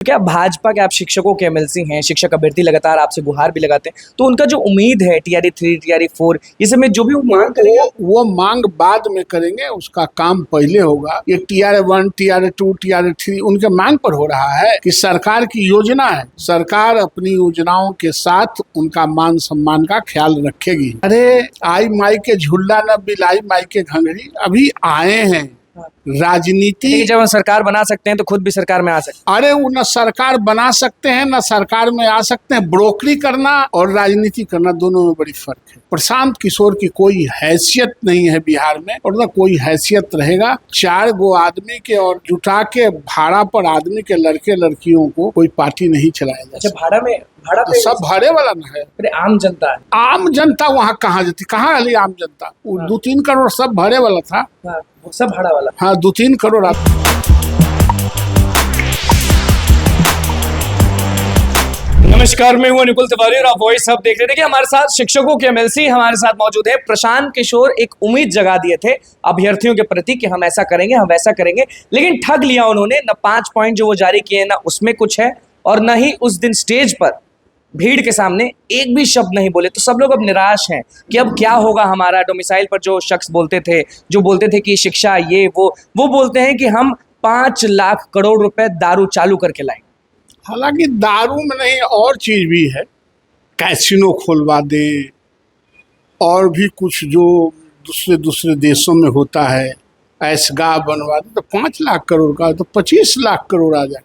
क्या भाजपा के आप शिक्षकों के एमएलसी हैं, शिक्षक अभ्यर्थी लगातार आपसे गुहार भी लगाते हैं, तो उनका जो उम्मीद है टीआरई 3 टीआरई 4 इस समय जो भी वो मांग करेंगे वो मांग बाद में करेंगे, उसका काम पहले होगा। ये टीआरई 1 टीआरई 2 टीआरई 3 उनके मांग पर हो रहा है कि सरकार की योजना है, सरकार अपनी योजनाओं के साथ उनका मान सम्मान का ख्याल रखेगी। अरे आई माई के झुल्ला न बिलाई माई के घंघरी, अभी आए हैं राजनीति। जब हम सरकार बना सकते हैं तो खुद भी सरकार में आ सकते हैं। अरे वो न सरकार बना सकते हैं न सरकार में आ सकते हैं। ब्रोकरी करना और राजनीति करना दोनों में बड़ी फर्क है। प्रशांत किशोर की कोई हैसियत नहीं है बिहार में, और न कोई हैसियत रहेगा। 4 गो आदमी के और जुटा के भाड़ा पर आदमी के लड़के लड़कियों को कोई पार्टी नहीं चलाया जा सकता। भाड़ा तो सब भाड़े वाला न है। अरे आम जनता है। आम जनता वहाँ कहाँ जाती, कहाँ अली आम जनता? वो 2-3 करोड़ सब भाड़े वाला था। वो सब भाड़ा वाला। हाँ 2-3 करोड़। नमस्कार, मैं हूं निकुल तिवारी और आप वॉइस हब देख रहे थे। कि हमारे साथ शिक्षकों के एमएलसी हमारे साथ मौजूद है। प्रशांत किशोर एक उम्मीद जगा दिए थे अभ्यर्थियों के प्रति कि हम ऐसा करेंगे, हम वैसा करेंगे, लेकिन ठग लिया उन्होंने। न 5 पॉइंट जो वो जारी किए ना उसमें कुछ है, और न ही उस दिन स्टेज पर भीड़ के सामने एक भी शब्द नहीं बोले। तो सब लोग अब निराश हैं कि अब क्या होगा हमारा। डोमिसाइल पर जो शख्स बोलते थे कि शिक्षा ये वो बोलते हैं कि हम 5 लाख करोड़ रुपए दारू चालू करके लाएंगे। हालांकि दारू में नहीं, और चीज भी है। कैसीनो खोलवा दे, और भी कुछ जो दूसरे देशों में होता है, ऐशगाह बनवा दे, तो 5 लाख करोड़ का तो 25 लाख करोड़ आ जाए।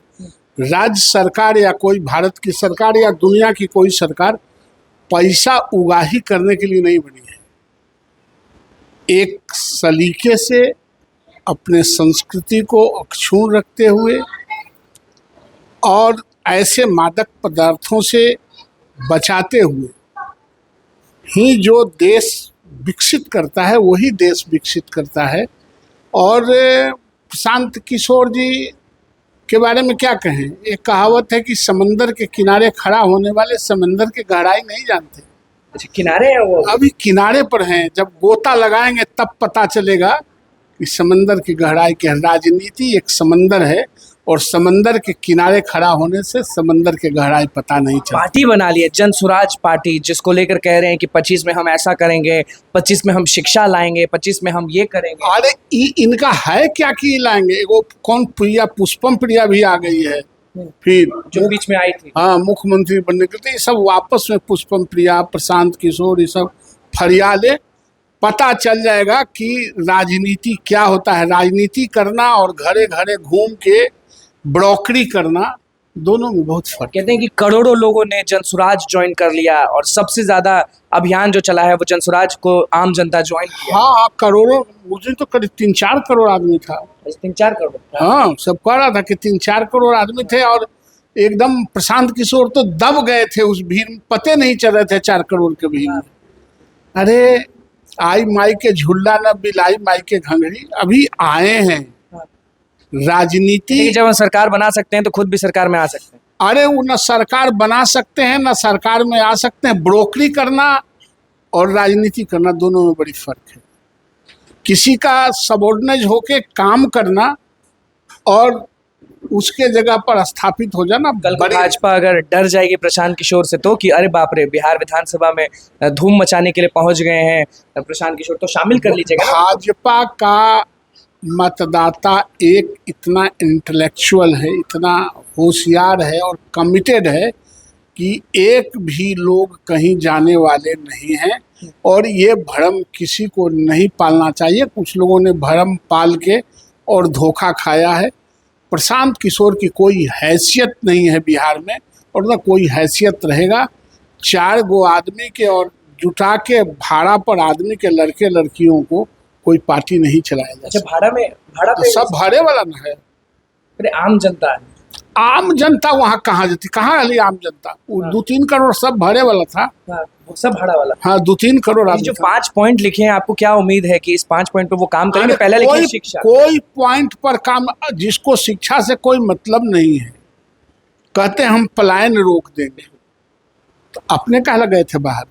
राज्य सरकार या कोई भारत की सरकार या दुनिया की कोई सरकार पैसा उगाही करने के लिए नहीं बनी है। एक सलीके से अपने संस्कृति को अक्षुण्ण रखते हुए और ऐसे मादक पदार्थों से बचाते हुए ही जो देश विकसित करता है वही देश विकसित करता है। और प्रशांत किशोर जी के बारे में क्या कहें। एक कहावत है कि समंदर के किनारे खड़ा होने वाले समंदर की गहराई नहीं जानते। अच्छा, किनारे हैं वो? अभी किनारे पर हैं, जब गोता लगाएंगे तब पता चलेगा कि समंदर की गहराई क्या है। राजनीति एक समंदर है, और समंदर के किनारे खड़ा होने से समंदर के गहराई पता नहीं चलती। पार्टी बना ली है जन स्वराज पार्टी, जिसको लेकर कह रहे हैं कि 25 में हम ऐसा करेंगे, 25 में हम शिक्षा लाएंगे, 25 में हम ये करेंगे। अरे इनका है क्या कि लाएंगे। वो कौन प्रिया, पुष्पम प्रिया भी आ गई है, फिर जो बीच में आई थी। हाँ, मुख्यमंत्री बनने के लिए सब वापस में पुष्पम प्रिया, प्रशांत किशोर, ये सब फरियाले। पता चल जाएगा कि राजनीति क्या होता है। राजनीति करना और घरे घरे घूम के ब्रोकरी करना, दोनों में बहुत फर्क। कहते हैं कि करोड़ों लोगों ने जनसुराज ज्वाइन कर लिया, और सबसे ज्यादा अभियान जो चला है वो जनसुराज को आम जनता ज्वाइन किया। हाँ करोड़ों, मुझे तो करीब 3-4 करोड़ आदमी था। 3-4 करोड़। हाँ, सब कह रहा था कि 3-4 करोड़ आदमी थे, और एकदम प्रशांत किशोर तो दब गए थे उस भीड़ में, पते नहीं चल रहे थे 4 करोड़ के भीड़ में। अरे आई माई के झुल्ला न बिलाई माई के घंघरी, अभी आए हैं राजनीति। जब हम सरकार बना सकते हैं तो खुद भी सरकार में आ सकते हैं। अरे वो न सरकार बना सकते हैं न सरकार में आ सकते हैं। ब्रोकरी करना और राजनीति करना दोनों में बड़ी फर्क है। किसी का सबऑर्डिनेट होके काम करना और उसके जगह पर स्थापित हो जाना। कल भाजपा अगर डर जाएगी प्रशांत किशोर से तो कि अरे बाप रे, बिहार विधानसभा में धूम मचाने के लिए पहुंच गए हैं प्रशांत किशोर, तो शामिल कर लीजिएगा। भाजपा का मतदाता एक इतना इंटेलेक्चुअल है, इतना होशियार है और कमिटेड है कि एक भी लोग कहीं जाने वाले नहीं हैं। और ये भ्रम किसी को नहीं पालना चाहिए। कुछ लोगों ने भ्रम पाल के और धोखा खाया है। प्रशांत किशोर की कोई हैसियत नहीं है बिहार में, और न कोई हैसियत रहेगा। 4 गो आदमी के और जुटा के भाड़ा पर आदमी के लड़के लड़कियों को कोई पार्टी नहीं चलाया जा सकता। भाड़ा तो सब भाड़े वाला न है। अरे आम जनता है। आम जनता वहाँ कहाँ जाती, कहाँ अली आम जनता? वो 2-3 करोड़ सब भाड़े वाला था। वो सब भाड़ा वाला। हाँ 2-3 करोड़ आदमी। जो 5 पॉइंट लिखे हैं, आपको क्या उम्मीद है कि इस 5 पॉइंट पर वो काम करेंगे? पहले लिखिए शिक्षा। कोई पॉइंट पर काम, जिसको शिक्षा से कोई मतलब नहीं है, कहते हैं हम पलायन रोक देंगे। तो अपने कहाँ गए थे बाहर?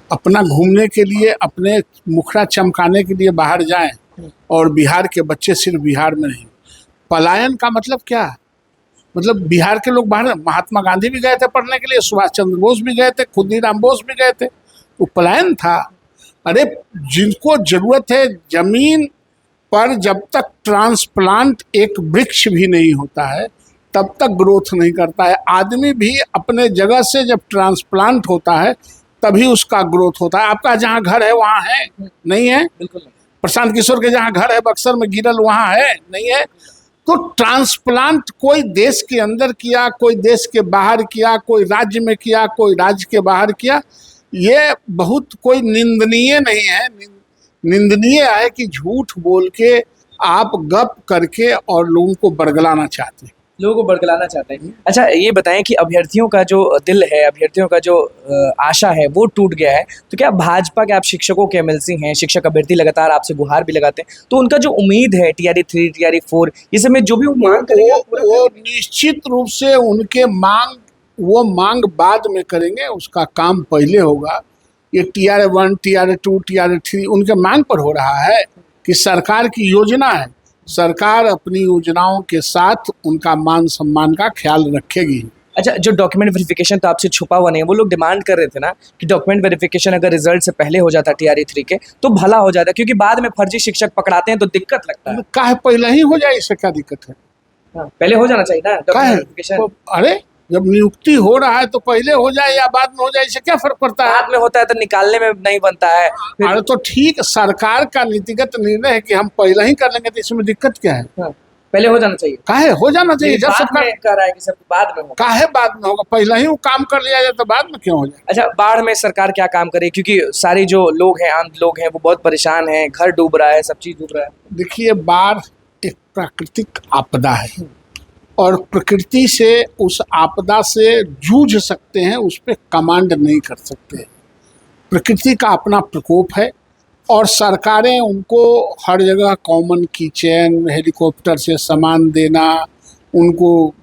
अपना घूमने के लिए, अपने मुखड़ा चमकाने के लिए बाहर जाएं, और बिहार के बच्चे सिर्फ बिहार में नहीं। पलायन का मतलब क्या है? मतलब बिहार के लोग बाहर, महात्मा गांधी भी गए थे पढ़ने के लिए, सुभाष चंद्र बोस भी गए थे, खुदीराम बोस भी गए थे। वो पलायन था। अरे जिनको जरूरत है जमीन पर, जब तक ट्रांसप्लांट एक वृक्ष भी नहीं होता है तब तक ग्रोथ नहीं करता है। आदमी भी अपने जगह से जब ट्रांसप्लांट होता है तभी उसका ग्रोथ होता है। आपका जहाँ घर है वहाँ है? नहीं है। बिल्कुल नहीं। प्रशांत किशोर के जहाँ घर है बक्सर में गिरल, वहाँ है? नहीं है। तो ट्रांसप्लांट कोई देश के अंदर किया, कोई देश के बाहर किया, कोई राज्य में किया, कोई राज्य के बाहर किया, ये बहुत कोई निंदनीय नहीं है। निंदनीय है कि झूठ बोल के आप गप करके और लोगों को बरगलाना चाहते हैं। लोगों को बरगलाना चाहते हैं। अच्छा ये बताएं कि अभ्यर्थियों का जो दिल है, अभ्यर्थियों का जो आशा है वो टूट गया है, तो क्या भाजपा के आप शिक्षकों के एमएलसी हैं, शिक्षक अभ्यर्थी लगातार आपसे गुहार भी लगाते हैं, तो उनका जो उम्मीद है TRE 3 TRE 4 ये सब में जो भी वो मांग करेंगे वो निश्चित रूप से उनके मांग बाद में करेंगे, उसका काम पहले होगा। ये TRE 1 TRE 2 TRE 3 उनके मांग पर हो रहा है कि सरकार की योजना है, सरकार अपनी योजनाओं के साथ उनका मान सम्मान का ख्याल रखेगी। अच्छा जो डॉक्यूमेंट वेरिफिकेशन तो आपसे छुपा हुआ नहीं है, वो लोग डिमांड कर रहे थे ना कि डॉक्यूमेंट वेरिफिकेशन अगर रिजल्ट से पहले हो जाता TRE 3 के तो भला हो जाता, क्योंकि बाद में फर्जी शिक्षक पकड़ाते हैं तो दिक्कत लगता है। काहे पहले ही हो जाए, इससे क्या दिक्कत है? हाँ, पहले हो जाना चाहिए ना काहे? Document verification. अरे जब नियुक्ति हो रहा है तो पहले हो जाए या बाद में हो जाए, इससे क्या फर्क पड़ता है? बाद में होता है तो निकालने में नहीं बनता है। अरे तो ठीक, सरकार का नीतिगत निर्णय है कि हम पहले ही कर लेंगे, तो इसमें दिक्कत क्या है? हाँ, पहले हो जाना चाहिए। काहे हो जाना चाहिए? जब बाद सरकार में कह रहा है कि सब बाद में होगा। काहे बाद में होगा? पहले ही वो काम कर लिया जाए तो बाद में क्यों हो जाए? अच्छा बाढ़ में सरकार क्या काम करे, क्योंकि सारे जो लोग हैं, आम लोग हैं, वो बहुत परेशान हैं, घर डूब रहा है, सब चीज डूब रहा है। देखिए, बाढ़ एक प्राकृतिक आपदा है और प्रकृति से उस आपदा से जूझ सकते हैं, उस पर कमांड नहीं कर सकते। प्रकृति का अपना प्रकोप है और सरकारें उनको हर जगह कॉमन किचन, हेलीकॉप्टर से सामान देना, उनको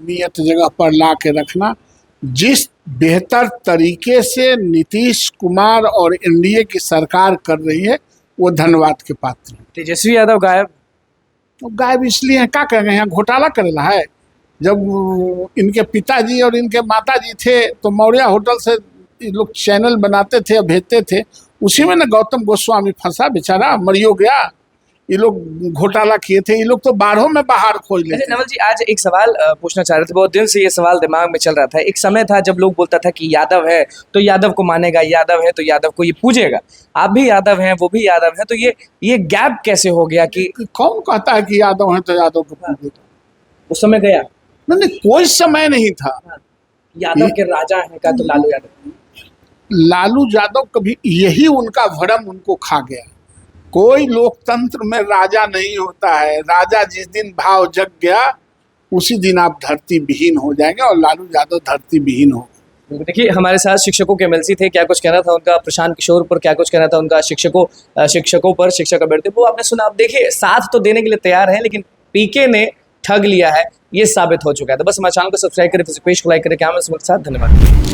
नियत जगह पर ला के रखना, जिस बेहतर तरीके से नीतीश कुमार और एनडीए की सरकार कर रही है वो धन्यवाद के पात्र है। तेजस्वी यादव गायब। तो गायब इसलिए है, क्या कहेंगे, यहाँ घोटाला करेला है। जब इनके पिताजी और इनके माताजी थे तो मौर्या होटल से ये लोग चैनल बनाते थे, भेजते थे, उसी में ना गौतम गोस्वामी फंसा, बेचारा मरियो गया। ये लोग घोटाला किए थे, ये लोग तो बाढ़ों में बाहर खोज लेते। नवल जी आज एक सवाल पूछना चाह रहे थे, बहुत दिन से ये सवाल दिमाग में चल रहा था। एक समय था जब लोग बोलता था कि यादव है तो यादव को मानेगा, यादव है तो यादव को ये पूजेगा। आप भी यादव हैं, वो भी यादव है, तो ये गैप कैसे हो गया कि कौन कहता है कि यादव है तो यादव को पूजेगा? उस समय गया नहीं, कोई समय नहीं था। यादव के राजा हैं का तो लालू यादव। लालू यादव कभी, यही उनका भ्रम उनको खा गया। कोई लोकतंत्र में राजा नहीं होता है। राजा जिस दिन भाव जग गया उसी दिन आप धरती विहीन हो जाएंगे और लालू यादव धरती विहीन हो। देखिए हमारे साथ शिक्षकों के एमएलसी थे, क्या कुछ कहना था उनका प्रशांत किशोर पर, क्या कुछ कहना था उनका शिक्षकों पर, शिक्षक अभ्यर्थी, वो आपने सुना। आप देखिए साथ तो देने के लिए तैयार है लेकिन पीके ने ठग लिया है, ये साबित हो चुका है। तो बस हमारे चैनल को सब्सक्राइब करें, फेसबुक पेज को लाइक करें। कैमरा के साथ धन्यवाद।